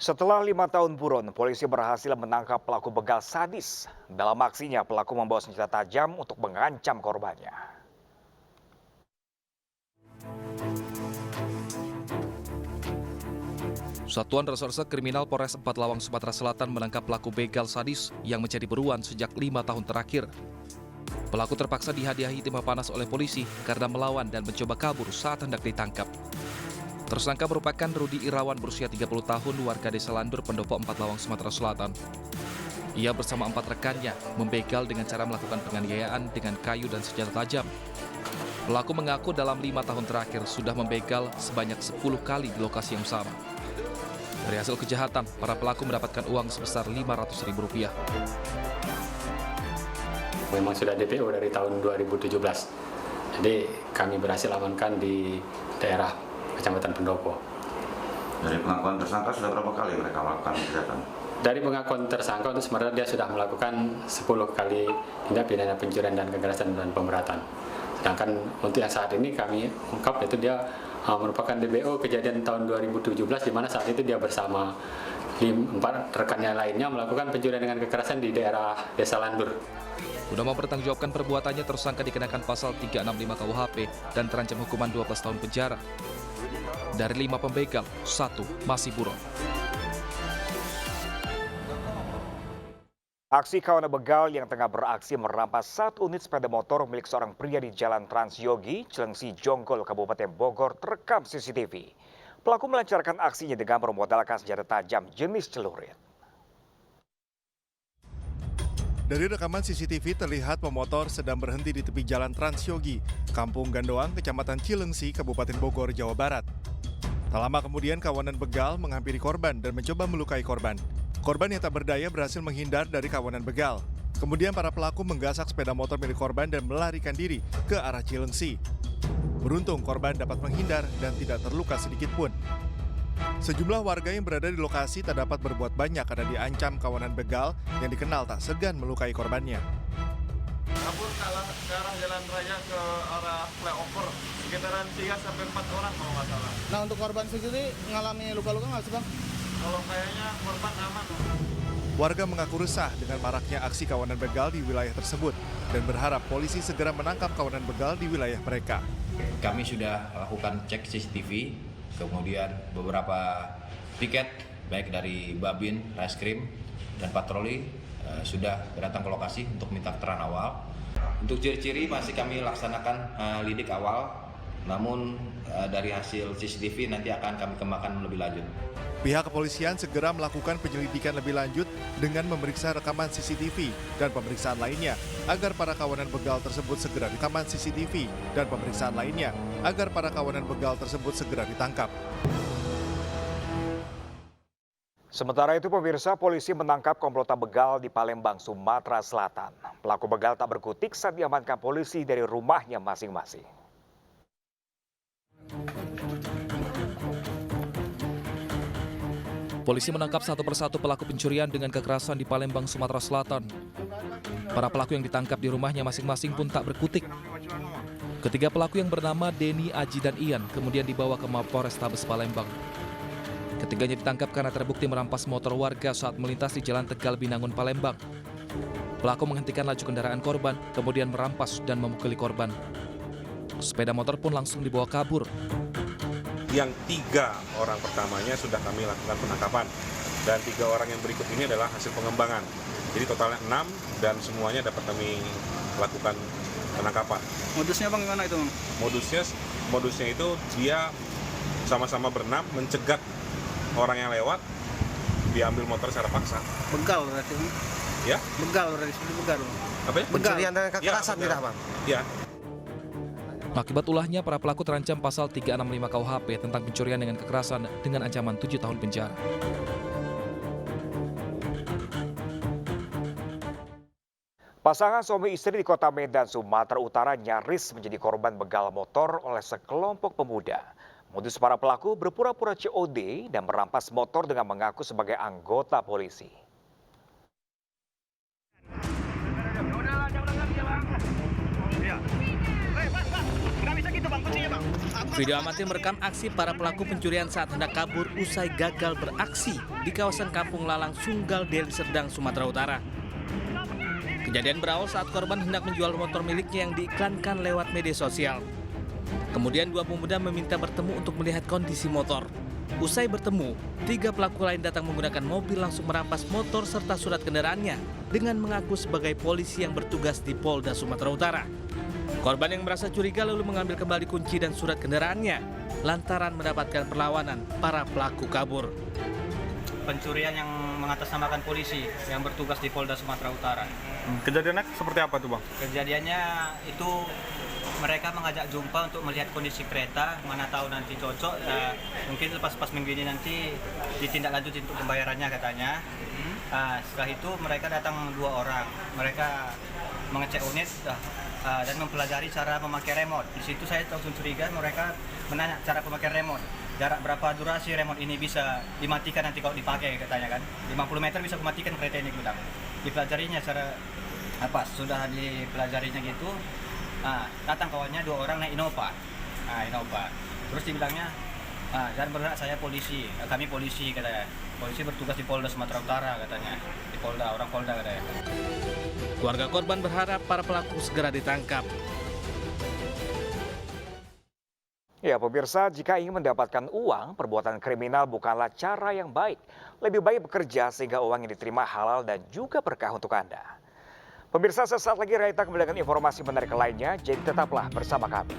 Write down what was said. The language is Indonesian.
Setelah 5 tahun buron, polisi berhasil menangkap pelaku begal sadis. Dalam aksinya, pelaku membawa senjata tajam untuk mengancam korbannya. Satuan Reserse Kriminal Polres 4 Lawang, Sumatera Selatan menangkap pelaku begal sadis yang menjadi buruan sejak 5 tahun terakhir. Pelaku terpaksa dihadiahi timah panas oleh polisi karena melawan dan mencoba kabur saat hendak ditangkap. Tersangka merupakan Rudi Irawan berusia 30 tahun, warga Desa Landur, Pendopo 4 Lawang, Sumatera Selatan. Ia bersama 4 rekannya membegal dengan cara melakukan penganiayaan dengan kayu dan senjata tajam. Pelaku mengaku dalam 5 tahun terakhir sudah membegal sebanyak 10 kali di lokasi yang sama. Dari hasil kejahatan, para pelaku mendapatkan uang sebesar Rp500.000. Memang sudah DPO dari tahun 2017. Jadi kami berhasil amankan di daerah Kecamatan Pendopo. Dari pengakuan tersangka sudah berapa kali mereka melakukan kejahatan? Dari pengakuan tersangka untuk sebenarnya dia sudah melakukan 10 kali tindak pidana pencurian dan kekerasan dan pemberatan. Sedangkan untuk yang saat ini kami ungkap itu dia merupakan DPO kejadian tahun 2017 di mana saat itu dia bersama 4 rekannya lainnya melakukan pencurian dengan kekerasan di daerah Desa Landur. Guna mempertanggungjawabkan perbuatannya, tersangka dikenakan pasal 365 KUHP dan terancam hukuman 12 tahun penjara. Dari 5 pembegal, 1 masih buron. Aksi kawanan begal yang tengah beraksi merampas 1 unit sepeda motor milik seorang pria di Jalan Transyogi, Cilengsi, Jonggol, Kabupaten Bogor terekam CCTV. Pelaku melancarkan aksinya dengan bermodalkan senjata tajam jenis celurit. Dari rekaman CCTV terlihat pemotor sedang berhenti di tepi Jalan Transyogi, Kampung Gandoang, Kecamatan Cilengsi, Kabupaten Bogor, Jawa Barat. Tak lama kemudian kawanan begal menghampiri korban dan mencoba melukai korban. Korban yang tak berdaya berhasil menghindar dari kawanan begal. Kemudian para pelaku menggasak sepeda motor milik korban dan melarikan diri ke arah Cilengsi. Beruntung korban dapat menghindar dan tidak terluka sedikit pun. Sejumlah warga yang berada di lokasi tak dapat berbuat banyak karena diancam kawanan begal yang dikenal tak segan melukai korbannya. Kabur ke arah jalan raya ke arah flyover, sekitaran 3-4 orang kalau nggak salah. Nah, untuk korban sendiri mengalami luka-luka nggak sih, Bang? Kalau kayaknya korban aman. Warga mengaku resah dengan maraknya aksi kawanan begal di wilayah tersebut dan berharap polisi segera menangkap kawanan begal di wilayah mereka. Kami sudah lakukan cek CCTV, kemudian beberapa piket baik dari Babin, Reskrim, dan patroli sudah datang ke lokasi untuk minta keterangan awal. Untuk ciri-ciri masih kami laksanakan lidik awal, namun dari hasil CCTV nanti akan kami kembangkan lebih lanjut. Pihak kepolisian segera melakukan penyelidikan lebih lanjut dengan memeriksa rekaman CCTV dan pemeriksaan lainnya agar para kawanan begal tersebut segera rekaman CCTV dan pemeriksaan lainnya agar para kawanan begal tersebut segera ditangkap. Sementara itu, pemirsa, polisi menangkap komplotan begal di Palembang, Sumatera Selatan. Pelaku begal tak berkutik saat diamankan polisi dari rumahnya masing-masing. Polisi menangkap satu persatu pelaku pencurian dengan kekerasan di Palembang, Sumatera Selatan. Para pelaku yang ditangkap di rumahnya masing-masing pun tak berkutik. Ketiga pelaku yang bernama Denny, Aji, dan Ian kemudian dibawa ke Mapolrestabes Palembang. Ketiganya ditangkap karena terbukti merampas motor warga saat melintas di Jalan Tegal Binangun, Palembang. Pelaku menghentikan laju kendaraan korban, kemudian merampas dan memukuli korban. Sepeda motor pun langsung dibawa kabur. Yang 3 orang pertamanya sudah kami lakukan penangkapan dan 3 orang yang berikut ini adalah hasil pengembangan. Jadi totalnya 6 dan semuanya dapat kami lakukan penangkapan. Modusnya Bang gimana itu, Bang? Modusnya itu dia sama-sama berenam mencegat orang yang lewat, diambil motor secara paksa. Begal berarti, Bang? Ya? Begal berarti, seperti begal. Apa ya? Pencurian dan kekerasan ya, tidak, Bang? Ya. Akibat ulahnya, para pelaku terancam pasal 365 KUHP tentang pencurian dengan kekerasan dengan ancaman 7 tahun penjara. Pasangan suami istri di Kota Medan, Sumatera Utara nyaris menjadi korban begal motor oleh sekelompok pemuda. Modus para pelaku berpura-pura COD dan merampas motor dengan mengaku sebagai anggota polisi. Video amatir merekam aksi para pelaku pencurian saat hendak kabur usai gagal beraksi di kawasan Kampung Lalang, Sunggal, Deli Serdang, Sumatera Utara. Kejadian berawal saat korban hendak menjual motor miliknya yang diiklankan lewat media sosial. Kemudian dua pemuda meminta bertemu untuk melihat kondisi motor. Usai bertemu, 3 pelaku lain datang menggunakan mobil langsung merampas motor serta surat kendaraannya dengan mengaku sebagai polisi yang bertugas di Polda Sumatera Utara. Korban yang merasa curiga lalu mengambil kembali kunci dan surat kendaraannya lantaran mendapatkan perlawanan para pelaku kabur. Pencurian yang mengatasnamakan polisi yang bertugas di Polda Sumatera Utara. Kejadiannya seperti apa tuh bang? Kejadiannya itu mereka mengajak jumpa untuk melihat kondisi kereta, mana tahu nanti cocok, mungkin pas minggu ini nanti ditindaklanjuti untuk pembayarannya katanya. Setelah itu mereka datang 2 orang, mereka mengecek unit dan mempelajari cara memakai remote. Di situ saya langsung curiga, mereka menanya cara pemakaian remote. Jarak berapa durasi remote ini bisa dimatikan nanti kalau dipakai katanya kan. 50 meter bisa mematikan kereta ini bilang. Dipelajarinya cara apa? Sudah dipelajarinya gitu. Datang kawannya 2 orang naik Innova. Innova. Terus dibilangnya, jangan bergerak, saya polisi, kami polisi katanya. Polisi bertugas di Polda Sumatera Utara katanya. Di Polda, orang Polda katanya. Keluarga korban berharap para pelaku segera ditangkap. Ya pemirsa, jika ingin mendapatkan uang, perbuatan kriminal bukanlah cara yang baik. Lebih baik bekerja sehingga uang yang diterima halal dan juga berkah untuk Anda. Pemirsa, sesaat lagi Raita kembali dengan informasi menarik lainnya, jadi tetaplah bersama kami.